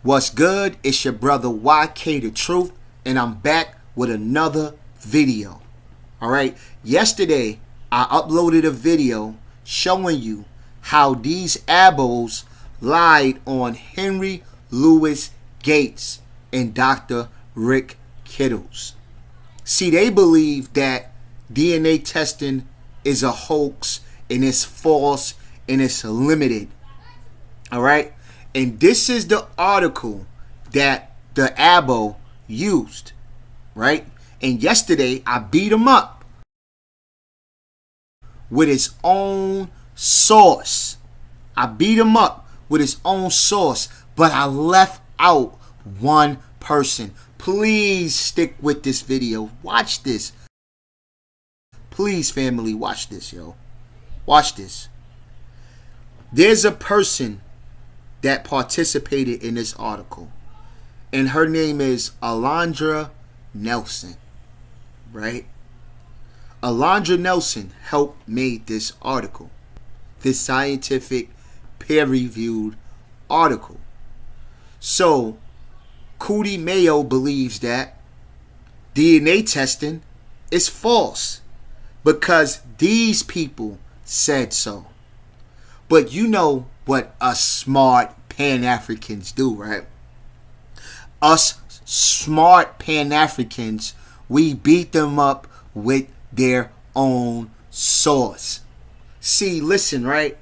What's good? It's your brother YK the Truth, and I'm back with another video. Alright, yesterday I uploaded a video showing you how these Abos lied on Henry Louis Gates and Dr. Rick Kittles. See, they believe that DNA testing is a hoax and it's false and it's limited. Alright? And this is the article that the Abo used, right? And yesterday I beat him up with his own source. I beat him up with his own source, but I left out one person. Please stick with this video. Watch this. Please, family, watch this, yo. Watch this. There's a person that participated in this article, and her name is Alondra Nelson, right? Alondra Nelson helped make this article, this scientific peer-reviewed article. So Cootie Mayo believes that DNA testing is false because these people said so. But you know what us smart Pan-Africans do, right? Us smart Pan-Africans, we beat them up with their own source. See, listen, right?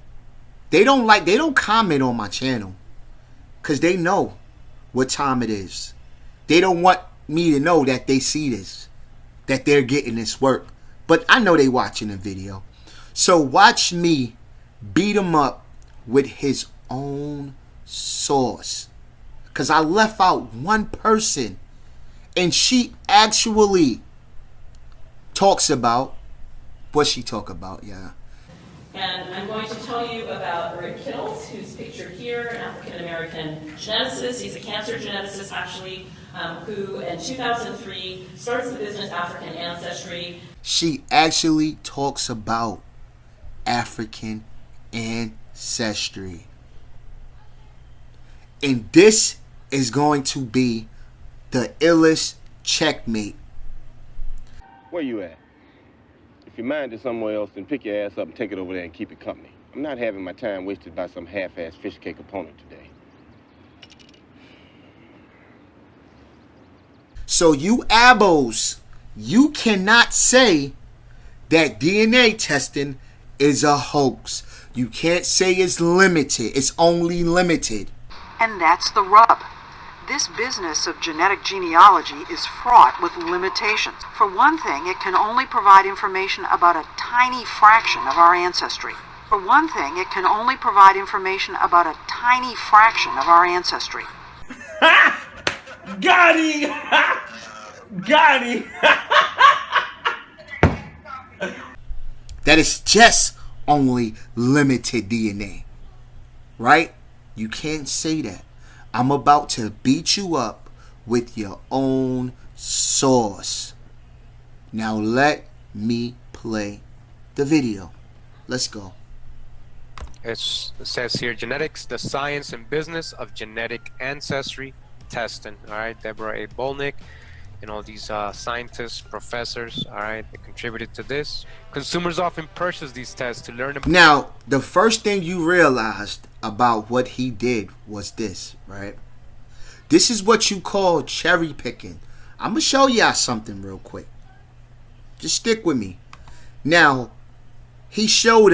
They don't comment on my channel because they know what time it is. They don't want me to know that they see this, that they're getting this work. But I know they watching the video. So watch me beat him up with his own source, because I left out one person, and she actually talks about what she talk about, yeah. And I'm going to tell you about Rick Kittles, who's pictured here, an African-American geneticist. He's a cancer geneticist, actually, who in 2003 starts the business African Ancestry. She actually talks about African Ancestry. And this is going to be the illest checkmate. Where you at? If your mind is somewhere else, then pick your ass up and take it over there and keep it company. I'm not having my time wasted by some half-ass fish cake opponent today. So you Abos, you cannot say that DNA testing is a hoax. You can't say it's limited. It's only limited. And that's the rub. This business of genetic genealogy is fraught with limitations. For one thing, it can only provide information about a tiny fraction of our ancestry. For one thing, it can only provide information about a tiny fraction of our ancestry. Got him! Got him! That is just only limited DNA, right? You can't say that. I'm about to beat you up with your own source. Now let me play the video. Let's go. It says here, genetics, the science and business of genetic ancestry testing. All right, Deborah A. Bolnick and all these scientists, professors, all right, they contributed to this. Consumers often purchase these tests to learn about. Now, the first thing you realized about what he did was this, right? This is what you call cherry picking. I'm going to show y'all something real quick. Just stick with me. Now, he showed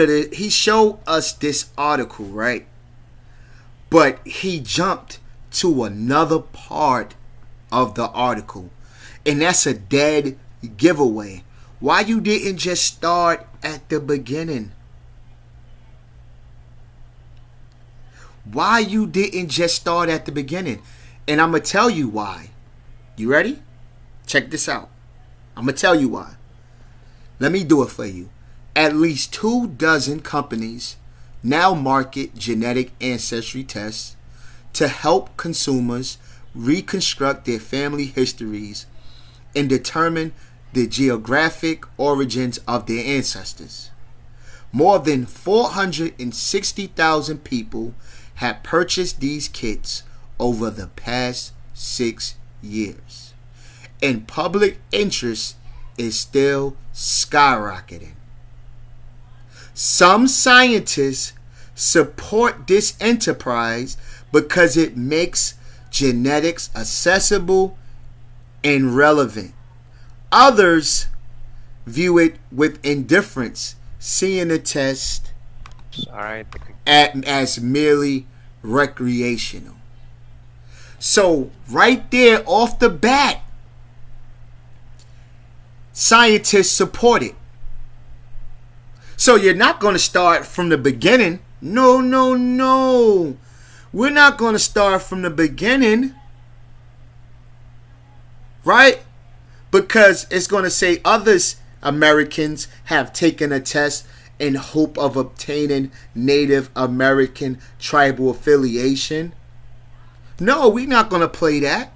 us this article, right? But he jumped to another part of the article. And that's a dead giveaway. Why you didn't just start at the beginning? Why you didn't just start at the beginning? And I'm going to tell you why. You ready? Check this out. I'm going to tell you why. Let me do it for you. At least 24 companies now market genetic ancestry tests to help consumers reconstruct their family histories and determine the geographic origins of their ancestors. More than 460,000 people have purchased these kits over the past 6 years. And public interest is still skyrocketing. Some scientists support this enterprise because it makes genetics accessible and relevant. Others view it with indifference, seeing the test as merely recreational. So right there off the bat, scientists support it. So you're not going to start from the beginning. No. We're not going to start from the beginning. Right? Because it's going to say others, Americans, have taken a test in hope of obtaining Native American tribal affiliation. No, we're not going to play that.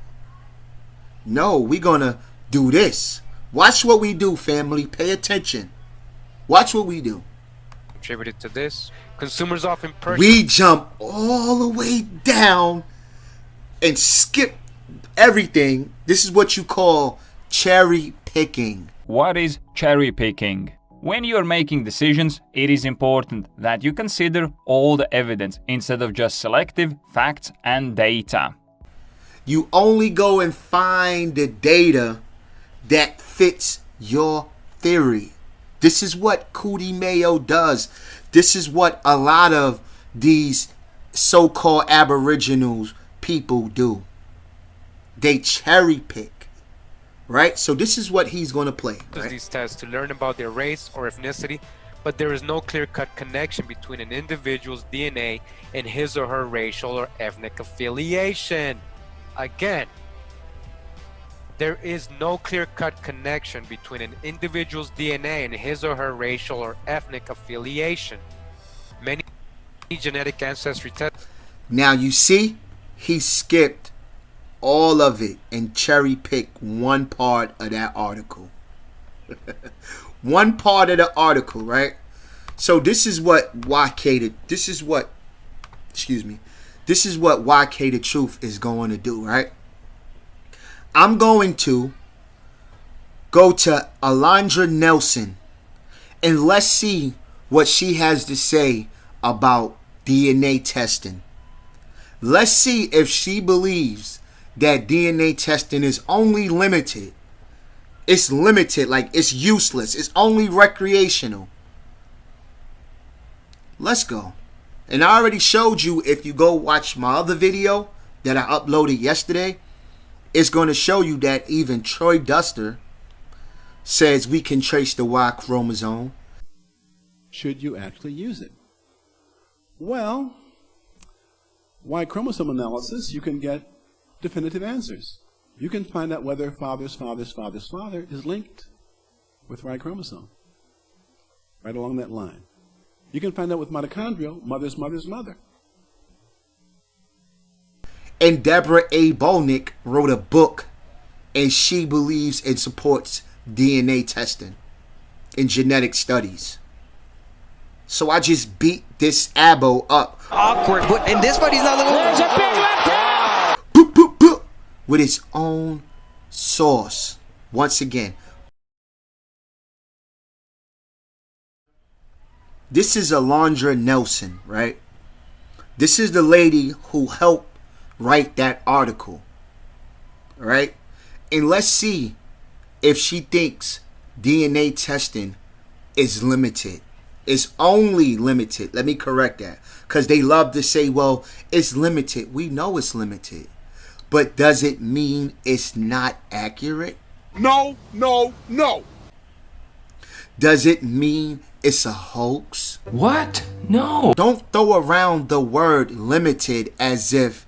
No, we're going to do this. Watch what we do, family. Pay attention. Watch what we do. Contributed to this. Consumers often purchase. We jump all the way down and skip everything. This is what you call cherry picking. What is cherry picking? When you are making decisions, it is important that you consider all the evidence instead of just selective facts and data. You only go and find the data that fits your theory. This is what Cootie Mayo does. This is what a lot of these so-called Aboriginals people do. They cherry pick, right? So this is what he's going to play. Right? These tests to learn about their race or ethnicity, but there is no clear-cut connection between an individual's DNA and his or her racial or ethnic affiliation. Again, there is no clear-cut connection between an individual's DNA and his or her racial or ethnic affiliation. Many genetic ancestry tests. Now you see, he skipped all of it and cherry-picked one part of that article. One part of the article, right? So this is what YK the Truth is going to do, right? I'm going to go to Alondra Nelson and let's see what she has to say about DNA testing. Let's see if she believes that DNA testing is only limited. It's limited, like it's useless. It's only recreational. Let's go. And I already showed you, if you go watch my other video that I uploaded yesterday, it's going to show you that even Troy Duster says we can trace the Y chromosome. Should you actually use it? Well, Y chromosome analysis, you can get definitive answers. You can find out whether father's father's father's father is linked with Y chromosome. Right along that line. You can find out with mitochondrial, mother's mother's mother. And Deborah A. Bolnick wrote a book, and she believes and supports DNA testing and genetic studies. So I just beat this abo up. Awkward, but in this one he's not looking. There's a big left. Boop, boop, boop, with his own source. Once again, this is Alondra Nelson, right? This is the lady who helped write that article, right? And let's see if she thinks DNA testing is limited. It's only limited. Let me correct that, because they love to say, well, it's limited. We know it's limited, but does it mean it's not accurate? No, no, no. Does it mean it's a hoax? What? No. Don't throw around the word limited as if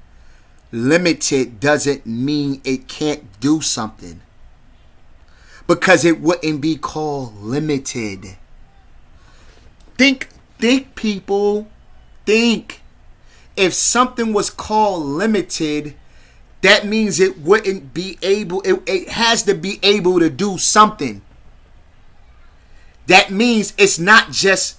limited doesn't mean it can't do something, because it wouldn't be called limited. Think people, think. If something was called limited, that means it wouldn't be able, it has to be able to do something. That means it's not useless.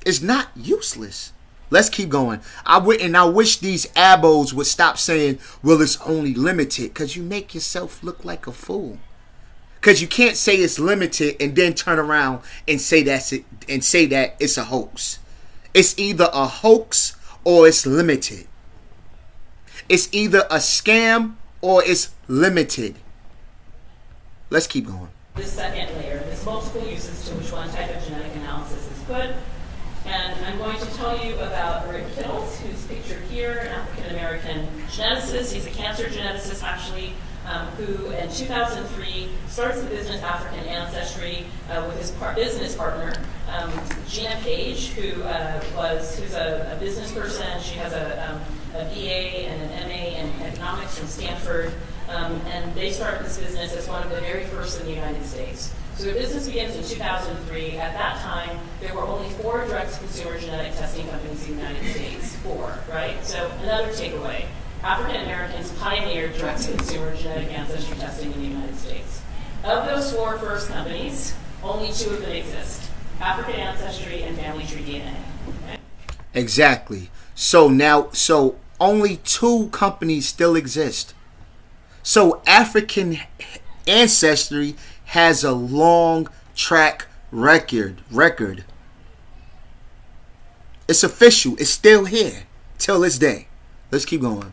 It's not useless. Let's keep going. I wish these abos would stop saying, well, it's only limited, because you make yourself look like a fool. Because you can't say it's limited and then turn around and say that's it, and say that it's a hoax. It's either a hoax or it's limited. It's either a scam or it's limited. Let's keep going. The second layer, there's multiple uses to which one type of genetic analysis is put. And I'm going to tell you about Kittles, who's pictured here, an African-American geneticist. He's a cancer geneticist, actually, who in 2003 starts the business African Ancestry with his business partner, Gina Page, who's a business person. She has a BA and an MA in economics from Stanford. And they start this business as one of the very first in the United States. So their business begins in 2003. At that time, there were only 4 direct-to-consumer genetic testing companies in the United States. 4, right? So another takeaway. African Americans pioneered direct-to-consumer genetic ancestry testing in the United States. Of those 4 first companies, only 2 of them exist. African Ancestry and Family Tree DNA. Okay? Exactly. So only 2 companies still exist. So African Ancestry has a long track record. It's official. It's still here till this day. Let's keep going.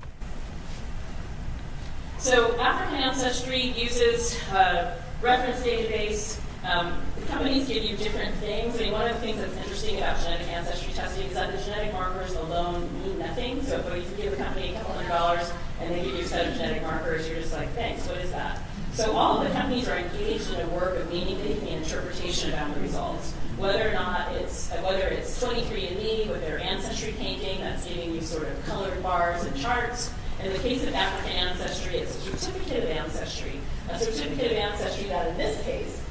So African Ancestry uses a reference database. The companies give you different things. I mean, one of the things that's interesting about genetic ancestry testing is that the genetic markers alone mean nothing. So if you give a company a couple $100 and they give you a set of genetic markers, you're just like, thanks, what is that? So all of the companies are engaged in a work of meaning-making and interpretation about the results. Whether it's 23andMe with their ancestry painting, that's giving you sort of colored bars and charts. In the case of African Ancestry, it's a certificate of ancestry. A certificate of ancestry that in this case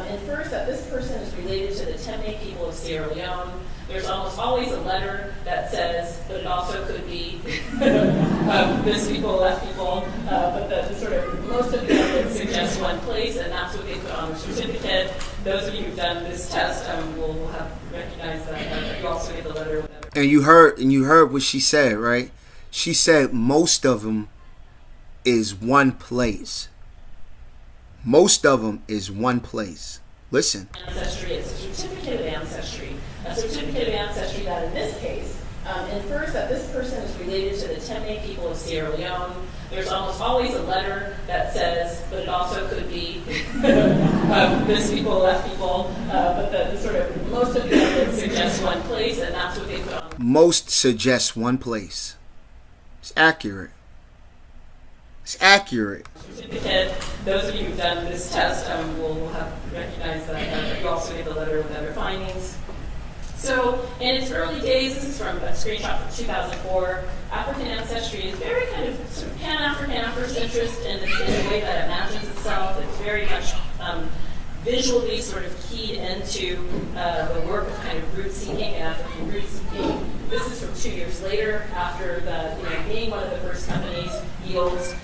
infers that this person is related to the Temne people of Sierra Leone. There's almost always a letter that says, but it also could be this people, that people, but the sort of most of the evidence suggests one place, and that's what they put on their certificate. Those of you who've done this test will have recognized that you also get the letter. And you heard what she said, right? She said most of them is one place. Most of them is one place. Listen. Ancestry, it's a certificate of ancestry. A certificate of ancestry that in this case infers that this person is related to the Temne people of Sierra Leone. There's almost always a letter that says, but it also could be this people, that people, but the sort of most of the evidence suggests one place, and that's what they put on. Most suggest one place. It's accurate. It's accurate. Certificate. Those of you who've done this test will have recognized that you also get the letter with other findings. So in its early days, this is from a screenshot from 2004, African Ancestry is very kind of sort of Pan-African, Afrocentrist in the way that it imagines itself. It's very much visually sort of keyed into the work of kind of root seeking and African root seeking. This is from 2 years later, after being one of the first companies yields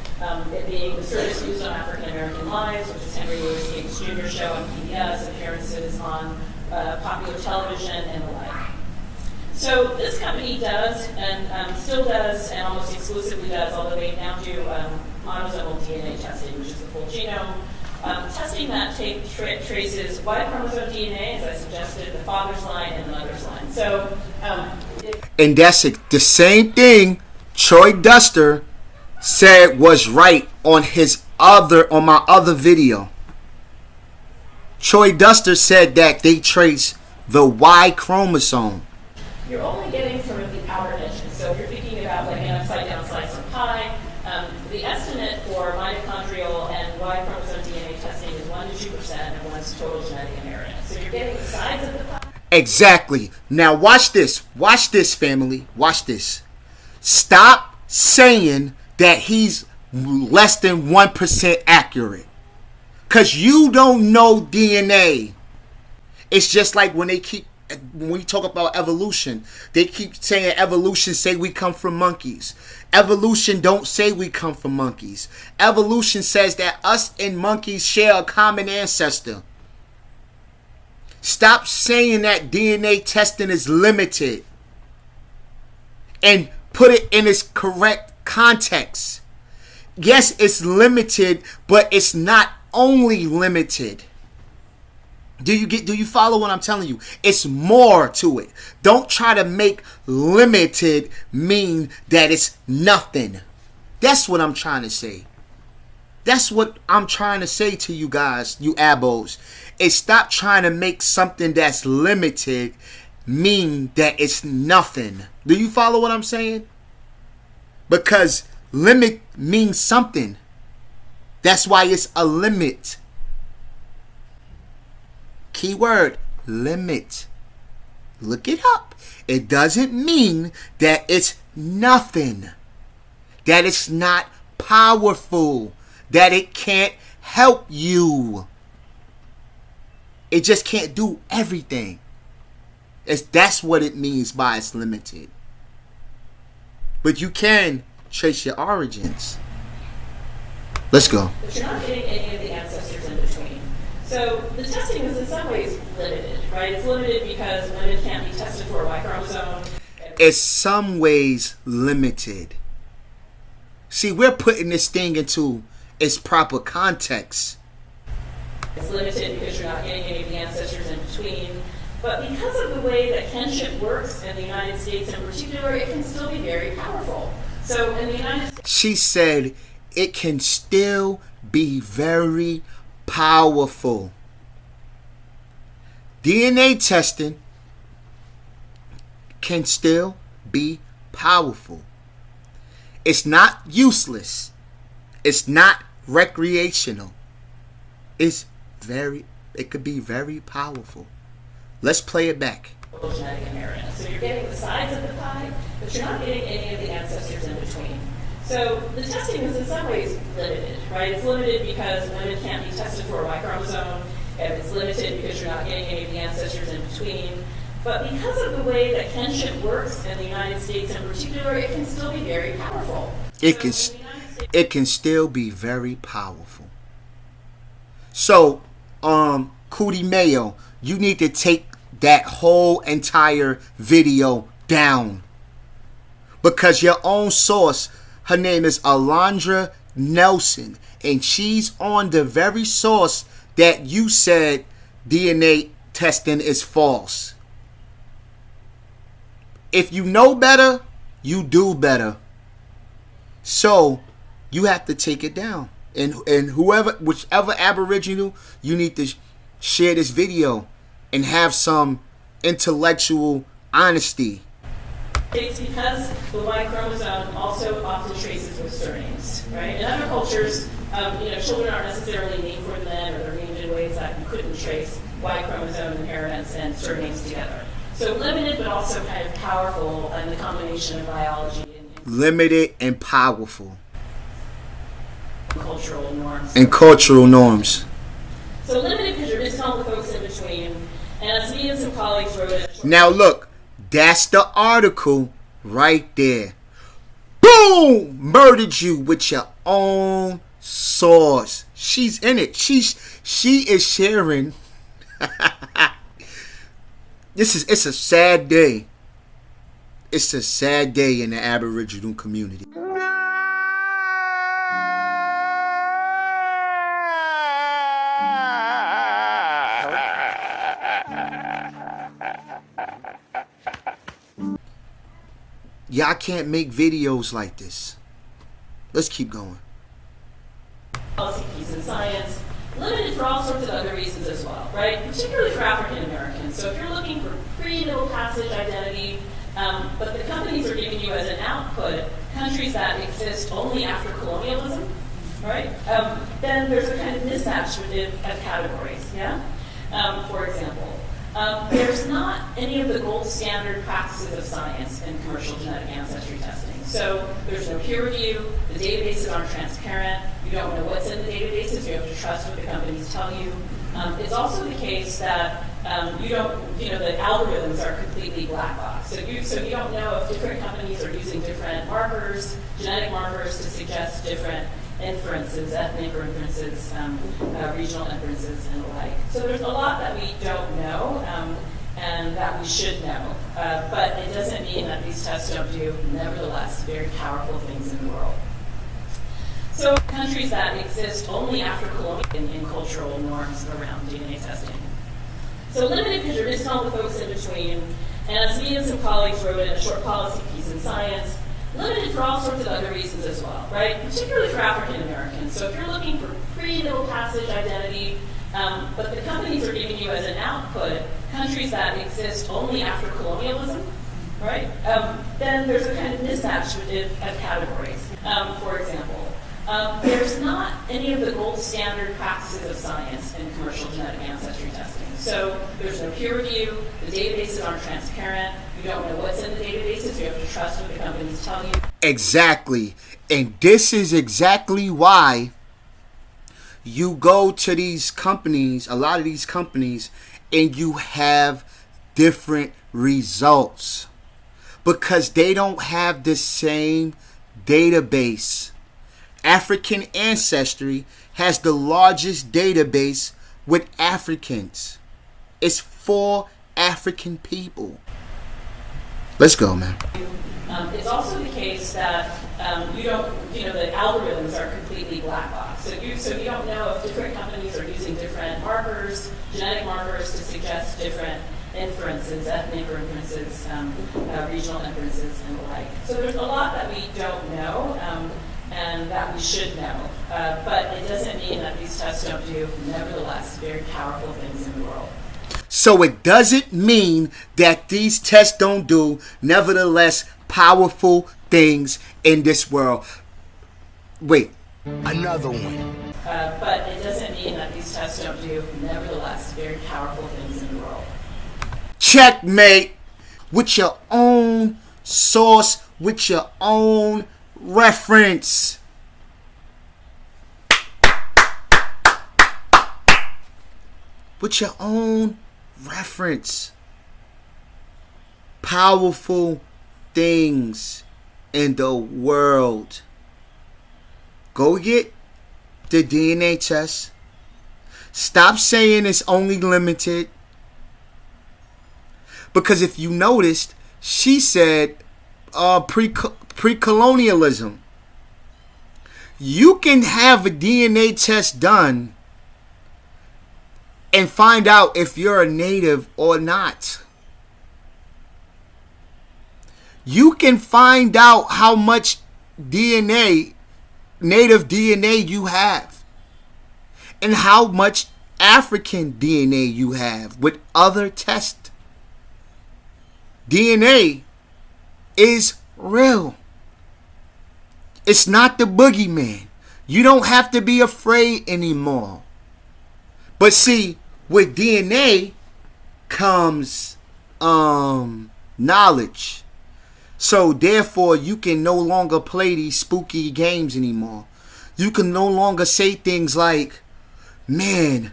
it being the service used on African American lives, which is Henry Louis Gates Jr. show on PBS, appearances on popular television and the like. So this company does, and still does, and almost exclusively does, although they now do monosomal DNA testing, which is the full genome. Testing that traces Y chromosome DNA, as I suggested, the father's line and the mother's line. So, and that's the same thing Troy Duster said was right on my other video. Troy Duster said that they trace the Y chromosome. You're only getting sort of the outer edges. So if you're thinking about like an upside down slice of pie, the estimate for mitochondrial and Y chromosome DNA testing is 1 to 2% of one's total genetic inheritance. So you're getting the size of the pie. Exactly. Now watch this. Watch this, family. Watch this. Stop saying that he's less than 1% accurate. Because you don't know DNA. It's just like when we talk about evolution, they keep saying evolution say we come from monkeys. Evolution don't say we come from monkeys. Evolution says that us and monkeys share a common ancestor. Stop saying that DNA testing is limited. and put it in its correct context. Yes, it's limited, but it's not only limited. Do you follow what I'm telling you? It's more to it. Don't try to make limited mean that it's nothing. That's what I'm trying to say. That's what I'm trying to say to you guys, you abos. Is stop trying to make something that's limited mean that it's nothing. Do you follow what I'm saying? Because limit means something. That's why it's a limit. Keyword, limit. Look it up. It doesn't mean that it's nothing. That it's not powerful. That it can't help you. It just can't do everything. That's what it means by it's limited. But you can trace your origins. Let's go. But you're not getting any of the ancestors in between. So the testing is in some ways limited, right? It's limited because women can't be tested for a Y chromosome. It's some ways limited. See, we're putting this thing into its proper context. It's limited because you're not getting any of the ancestors in between. But because of the way that kinship works in the United States in particular, it can still be very powerful. So in the United States... She said it can still be very powerful. DNA testing can still be powerful. It's not useless. It's not recreational. It could be very powerful. Let's play it back. Genetic inheritance. So you're getting the sides of the pie, but you're not getting any of the ancestors in between. So the testing is in some ways limited, right? It's limited because women can't be tested for a Y chromosome, and it's limited because you're not getting any of the ancestors in between. But because of the way that kinship works in the United States in particular, it can still be very powerful. It can still be very powerful. So, Cootie Mayo, you need to take that whole entire video down. Because your own source, her name is Alondra Nelson, and she's on the very source that you said DNA testing is false. If you know better, you do better. So you have to take it down. And whichever Aboriginal, you need to share this video and have some intellectual honesty. It's because the Y chromosome also often traces with surnames, right? In other cultures, children aren't necessarily named for men, or they're named in ways that you couldn't trace Y chromosome inheritance and surnames together. So limited, but also kind of powerful in the combination of biology and limited and powerful. Cultural norms. And cultural norms. So limited because you're missing all the folks in between. And as me and some colleagues wrote it. Now look, that's the article right there. Boom! Murdered you with your own source. She's in it. She is sharing. It's a sad day. It's a sad day in the Aboriginal community. Y'all can't make videos like this. Let's keep going. Policy, peace, and science. Limited for all sorts of other reasons as well, right? Particularly for African Americans. So if you're looking for pre-middle passage identity, but the companies are giving you as an output countries that exist only after colonialism, right? Then there's a kind of mismatch of categories, yeah? For example, there's not any of the gold standard practices of science in commercial genetic ancestry testing. So there's no peer review, the databases aren't transparent, you don't know what's in the databases, you have to trust what the companies tell you. It's also the case that the algorithms are completely black box. So you don't know if different companies are using different markers, genetic markers, to suggest different inferences, ethnic inferences, regional inferences, and the like. So there's a lot that we don't know. and that we should know. But it doesn't mean that these tests don't do, nevertheless, very powerful things in the world. So countries that exist only after colonial and cultural norms around DNA testing. So limited because you're missing all the folks in between, and as me and some colleagues wrote in a short policy piece in Science, limited for all sorts of other reasons as well, right? Particularly for African Americans. So if you're looking for pre-middle passage identity, but the companies are giving you as an output countries that exist only after colonialism, right? Then there's a kind of mismatch of categories. For example, there's not any of the gold standard practices of science in commercial genetic ancestry testing. So there's no peer review, the databases aren't transparent, you don't know what's in the databases, you have to trust what the companies tell you. Exactly. And this is exactly why you go to these companies, a lot of these companies, and you have different results. Because they don't have the same database. African Ancestry has the largest database with Africans. It's for African people. Let's go, man. It's also the case that the algorithms are completely black box. So you don't know if different companies are using different markers, genetic markers, to suggest different inferences, ethnic inferences, regional inferences, and the like. So there's a lot that we don't know, and that we should know. But it doesn't mean that these tests don't do, nevertheless, very powerful things in the world. So it doesn't mean that these tests don't do, nevertheless, powerful things in this world. Wait. Another one. But it doesn't mean that these tests don't do, nevertheless, very powerful things in the world. Checkmate. With your own source, with your own reference. With your own reference. Powerful things in the world. Go get the DNA test. Stop saying it's only limited. Because if you noticed, she said pre-colonialism. You can have a DNA test done and find out if you're a native or not. You can find out how much DNA, native DNA you have, and how much African DNA you have with other tests. DNA is real. It's not the boogeyman. You don't have to be afraid anymore. But see, with DNA comes knowledge. So therefore, you can no longer play these spooky games anymore. You can no longer say things like, man,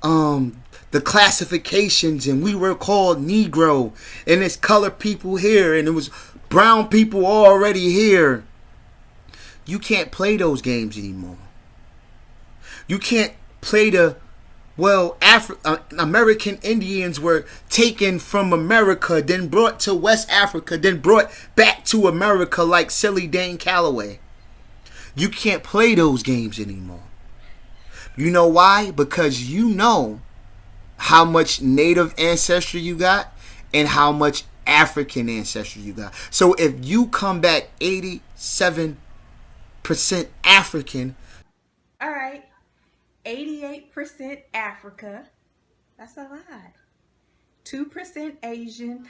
the classifications, and we were called Negro, and it's colored people here, and it was brown people already here. You can't play those games anymore. You can't play American Indians were taken from America, then brought to West Africa, then brought back to America like silly Dane Calloway. You can't play those games anymore. You know why? Because you know how much native ancestry you got and how much African ancestry you got. So if you come back 87% African. All right. 88% Africa. That's a lot. 2% Asian.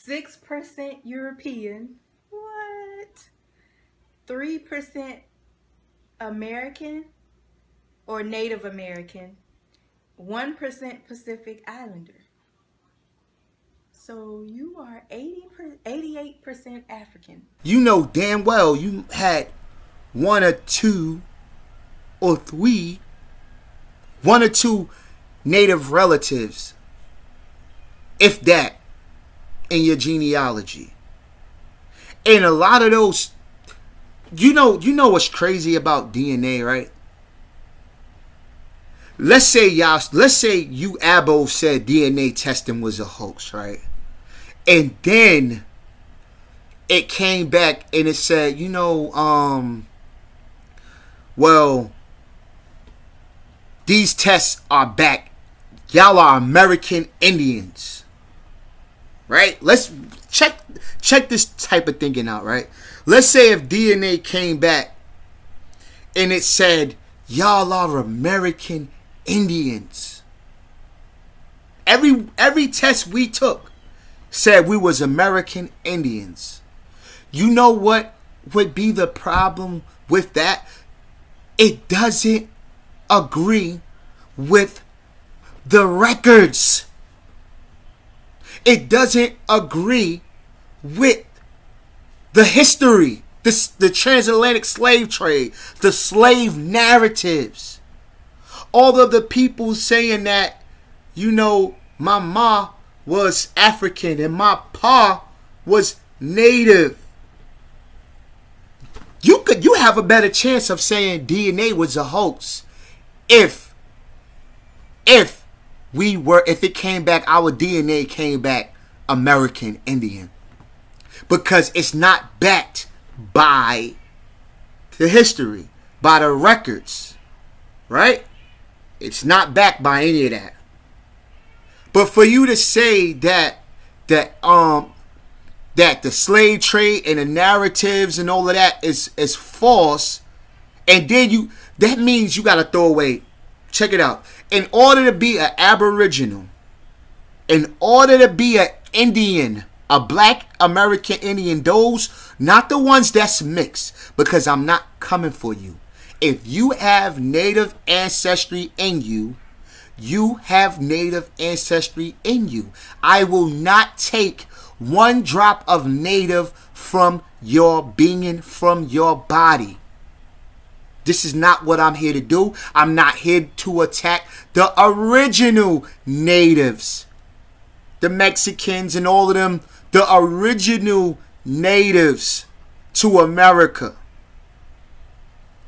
6% European. What? 3% American or Native American. 1% Pacific Islander. So you are 88% African. You know damn well you had one or two native relatives, if that, in your genealogy. And a lot of those, you know what's crazy about DNA, right? let's say you Abos said DNA testing was a hoax, right? And then it came back and it said, well, these tests are back. Y'all are American Indians. Right? Let's check this type of thinking out, right? Let's say if DNA came back and it said, y'all are American Indians. Every test we took said we was American Indians. You know what would be the problem with that? It doesn't agree with the records. It doesn't agree with the history, the transatlantic slave trade, the slave narratives. All of the people saying that, my ma was African and my pa was Native. You have a better chance of saying DNA was a hoax if it came back, our DNA came back American Indian. Because it's not backed by the history, by the records, right? It's not backed by any of that. But for you to say that the slave trade and the narratives and all of that is false, and then that means you gotta throw away. Check it out. In order to be an Aboriginal, in order to be an Indian, a black American Indian, those, not the ones that's mixed, because I'm not coming for you. If you have Native ancestry in you, you have Native ancestry in you. I will not take one drop of Native from your being, from your body. This is not what I'm here to do. I'm not here to attack the original natives. The Mexicans and all of them, the original natives to America.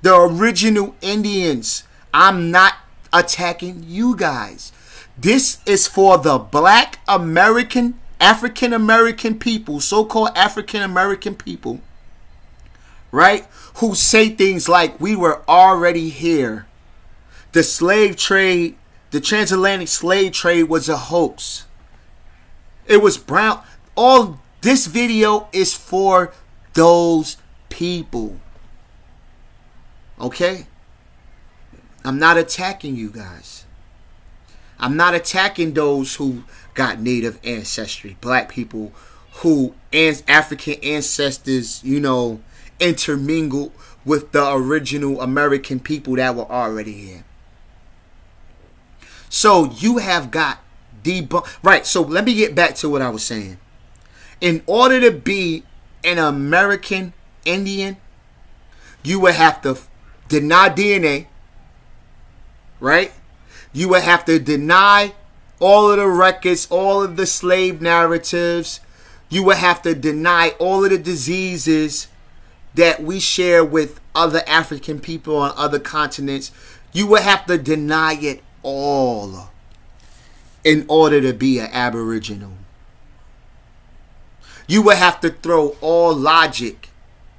The original Indians. I'm not attacking you guys. This is for the black American, African American people, so-called African American people, right? Who say things like, we were already here. The slave trade, the transatlantic slave trade was a hoax. It was brown. All this video is for those people. Okay? I'm not attacking you guys. I'm not attacking those who got Native ancestry, black people who African ancestors, intermingled with the original American people that were already here. So you have got debunk. Right, so let me get back to what I was saying. In order to be an American Indian, you would have to deny DNA, right? You would have to deny all of the records, all of the slave narratives. You would have to deny all of the diseases that we share with other African people on other continents. You would have to deny it all in order to be an Aboriginal. You would have to throw all logic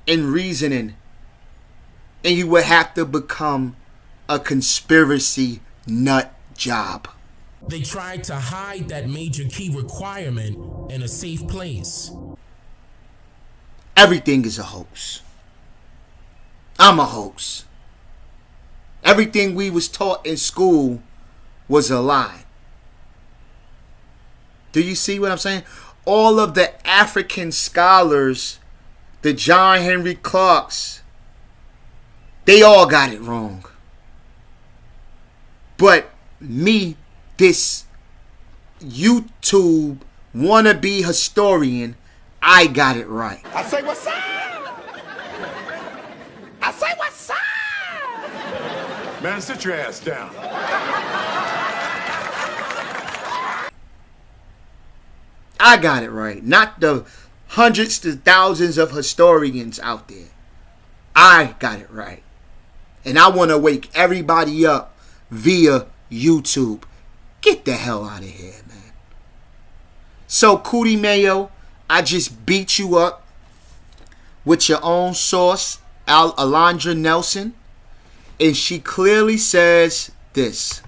and reasoning, and you would have to become a conspiracy nut job. They tried to hide that major key requirement in a safe place. Everything is a hoax. I'm a hoax. Everything we was taught in school was a lie. Do you see what I'm saying? All of the African scholars, the John Henry Clarks, they all got it wrong. But me, this YouTube wannabe historian, I got it right. I say what's up? I say what's up? Man, sit your ass down. I got it right. Not the hundreds to thousands of historians out there. I got it right. And I want to wake everybody up via YouTube. Get the hell out of here, man. So, Cootie Mayo, I just beat you up with your own source, Alondra Nelson, and she clearly says this.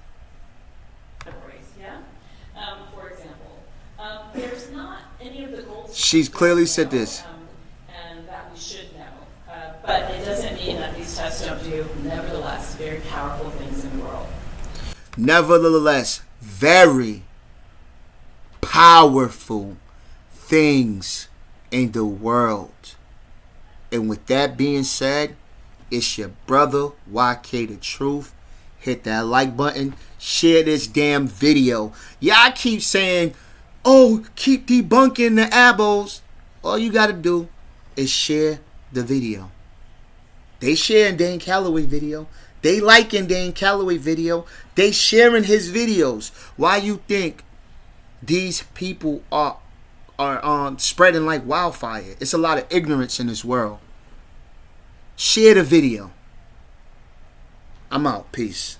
For example, there's not any of the goals. She's clearly said this. And that we should know. But it doesn't mean that these tests don't do, nevertheless, very powerful things in the world. Nevertheless, very powerful things in the world. And with that being said, it's your brother YK the Truth. Hit that like button. Share this damn video. Y'all keep saying, oh, keep debunking the Abos. All you gotta do is share the video. They sharing Dan Calloway video. They liking Dan Calloway video. They sharing his videos. Why you think these people are spreading like wildfire? It's a lot of ignorance in this world. Share the video. I'm out. Peace.